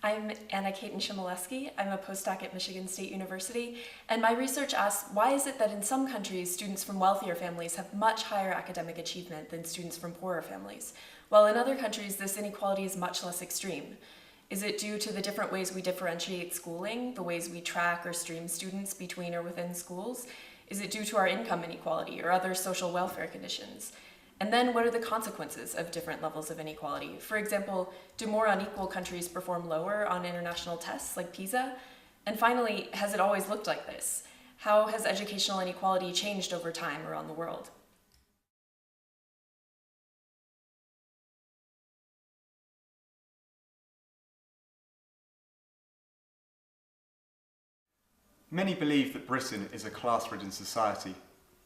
I'm Anna Katen Shimoleski. I'm a postdoc at Michigan State University, and my research asks, why is it that in some countries students from wealthier families have much higher academic achievement than students from poorer families, while in other countries this inequality is much less extreme? Is it due to the different ways we differentiate schooling, the ways we track or stream students between or within schools? Is it due to our income inequality or other social welfare conditions? And then what are the consequences of different levels of inequality? For example, do more unequal countries perform lower on international tests like PISA? And finally, has it always looked like this? How has educational inequality changed over time around the world? Many believe that Britain is a class-ridden society.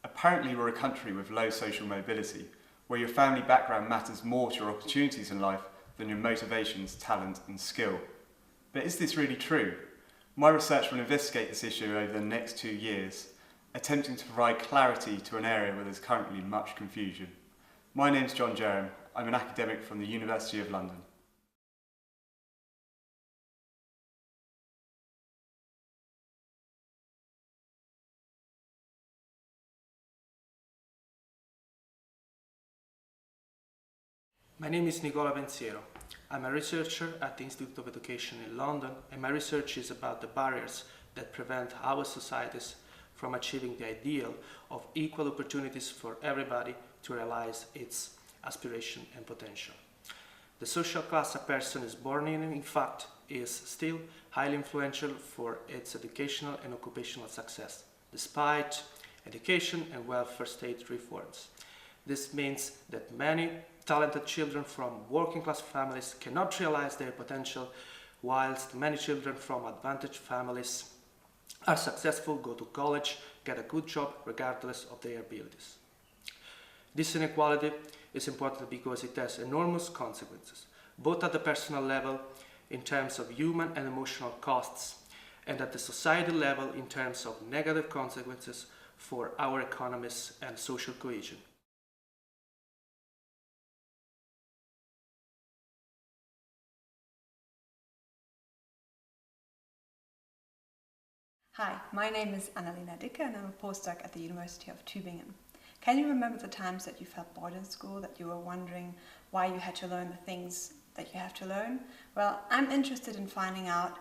Apparently we're a country with low social mobility, where your family background matters more to your opportunities in life than your motivations, talent and skill. But is this really true? My research will investigate this issue over the next 2 years, attempting to provide clarity to an area where there's currently much confusion. My name's John Jerram. I'm an academic from the University of London. My name is Nicola Pensiero. I'm a researcher at the Institute of Education in London, and my research is about the barriers that prevent our societies from achieving the ideal of equal opportunities for everybody to realize its aspiration and potential. The social class a person is born in fact, is still highly influential for its educational and occupational success, despite education and welfare state reforms. This means that many talented children from working class families cannot realize their potential, whilst many children from advantaged families are successful, go to college, get a good job regardless of their abilities. This inequality is important because it has enormous consequences, both at the personal level in terms of human and emotional costs, and at the society level in terms of negative consequences for our economies and social cohesion. Hi, my name is Annalena Dicke and I'm a postdoc at the University of Tübingen. Can you remember the times that you felt bored in school, that you were wondering why you had to learn the things that you have to learn? Well, I'm interested in finding out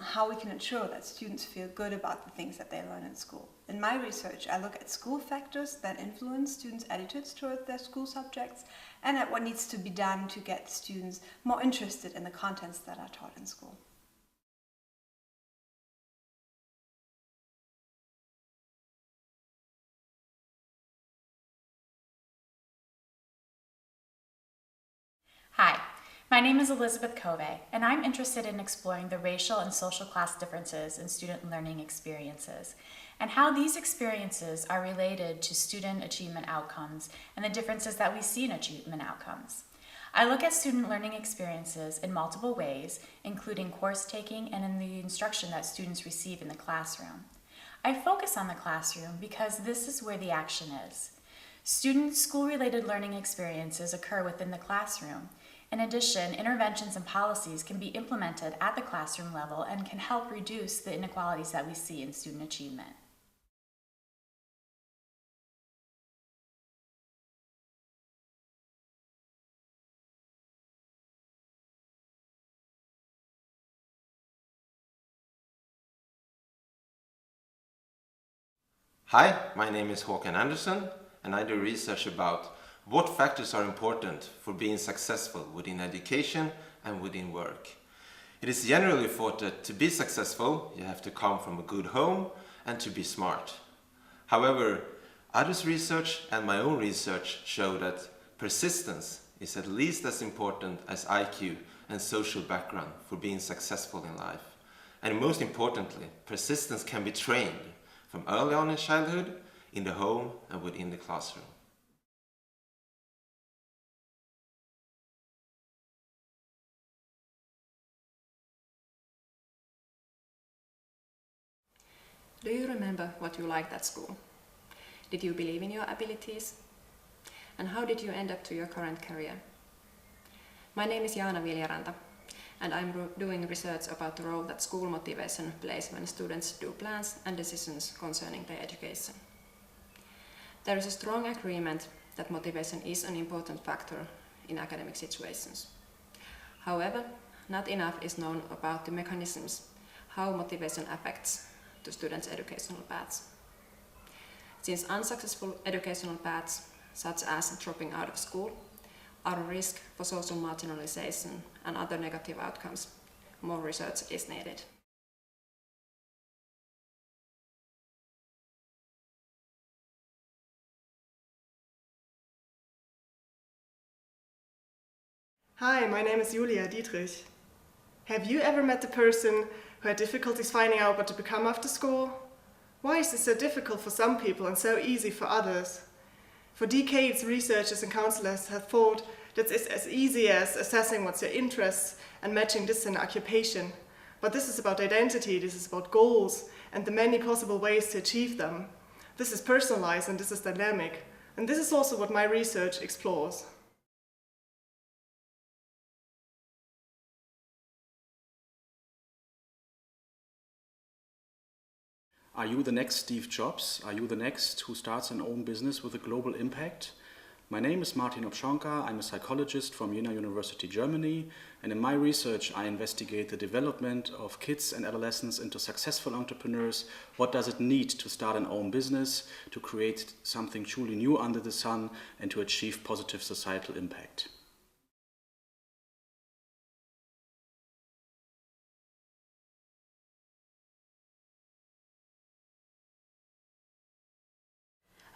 how we can ensure that students feel good about the things that they learn in school. In my research, I look at school factors that influence students' attitudes toward their school subjects and at what needs to be done to get students more interested in the contents that are taught in school. Hi, my name is Elizabeth Covey, and I'm interested in exploring the racial and social class differences in student learning experiences, and how these experiences are related to student achievement outcomes and the differences that we see in achievement outcomes. I look at student learning experiences in multiple ways, including course taking and in the instruction that students receive in the classroom. I focus on the classroom because this is where the action is. Student school-related learning experiences occur within the classroom. In addition, interventions and policies can be implemented at the classroom level and can help reduce the inequalities that we see in student achievement. Hi, my name is Håkan Andersson and I do research about what factors are important for being successful within education and within work. It is generally thought that to be successful you have to come from a good home and to be smart. However, others' research and my own research show that persistence is at least as important as IQ and social background for being successful in life. And most importantly, persistence can be trained from early on in childhood, in the home and within the classroom. Do you remember what you liked at school? Did you believe in your abilities? And how did you end up to your current career? My name is Jaana Viljaranta, and I'm doing research about the role that school motivation plays when students do plans and decisions concerning their education. There is a strong agreement that motivation is an important factor in academic situations. However, not enough is known about the mechanisms how motivation affects the students' educational paths. Since unsuccessful educational paths, such as dropping out of school, are a risk for social marginalization and other negative outcomes, more research is needed. Hi, my name is Julia Dietrich. Have you ever met the person who had difficulties finding out what to become after school? Why is this so difficult for some people and so easy for others? For decades, researchers and counselors have thought that it's as easy as assessing what's your interests and matching this in an occupation. But this is about identity, this is about goals and the many possible ways to achieve them. This is personalized and this is dynamic. And this is also what my research explores. Are you the next Steve Jobs? Are you the next who starts an own business with a global impact? My name is Martin Obschonka. I'm a psychologist from Jena University, Germany, and in my research I investigate the development of kids and adolescents into successful entrepreneurs. What does it need to start an own business, to create something truly new under the sun, and to achieve positive societal impact?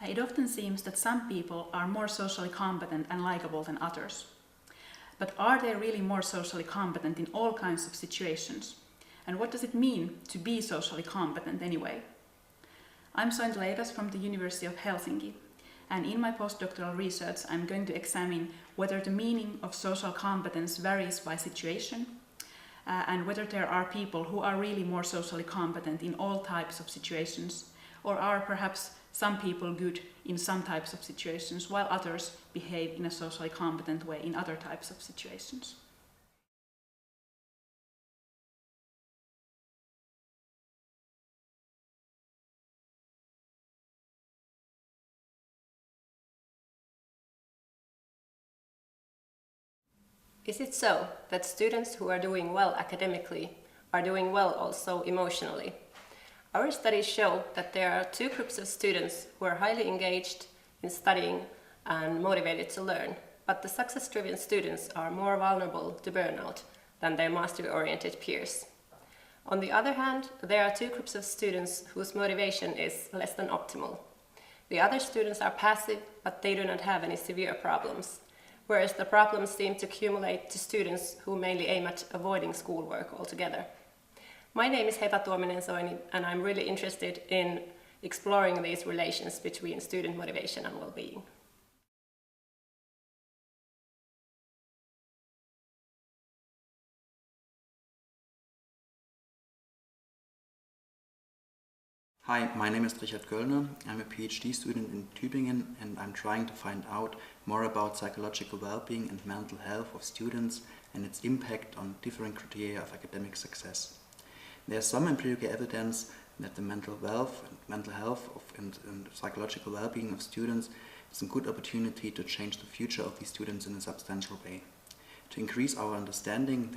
It often seems that some people are more socially competent and likable than others. But are they really more socially competent in all kinds of situations? And what does it mean to be socially competent anyway? I'm Soin Leikas from the University of Helsinki, and in my postdoctoral research I'm going to examine whether the meaning of social competence varies by situation, and whether there are people who are really more socially competent in all types of situations, or are perhaps some people good in some types of situations, while others behave in a socially competent way in other types of situations. Is it so that students who are doing well academically are doing well also emotionally? Our studies show that there are two groups of students who are highly engaged in studying and motivated to learn, but the success-driven students are more vulnerable to burnout than their mastery-oriented peers. On the other hand, there are two groups of students whose motivation is less than optimal. The other students are passive, but they do not have any severe problems, whereas the problems seem to accumulate to students who mainly aim at avoiding schoolwork altogether. My name is Heta Tuominen-Soini, and I'm really interested in exploring these relations between student motivation and well-being. Hi, my name is Richard Göllner. I'm a PhD student in Tübingen, and I'm trying to find out more about psychological well-being and mental health of students and its impact on different criteria of academic success. There's some empirical evidence that the mental health and psychological well-being of students is a good opportunity to change the future of these students in a substantial way. To increase our understanding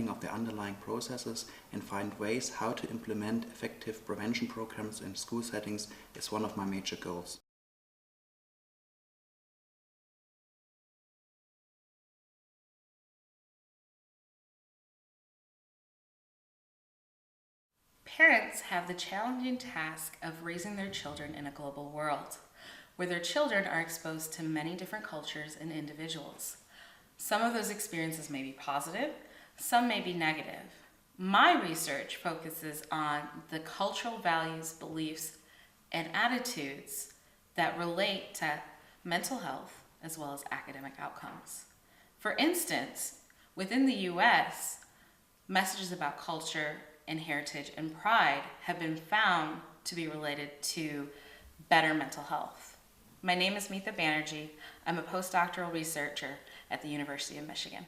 of the underlying processes and find ways how to implement effective prevention programs in school settings is one of my major goals. Parents have the challenging task of raising their children in a global world, where their children are exposed to many different cultures and individuals. Some of those experiences may be positive, some may be negative. My research focuses on the cultural values, beliefs, and attitudes that relate to mental health as well as academic outcomes. For instance, within the US, messages about culture and heritage and pride have been found to be related to better mental health. My name is Meetha Banerjee. I'm a postdoctoral researcher at the University of Michigan.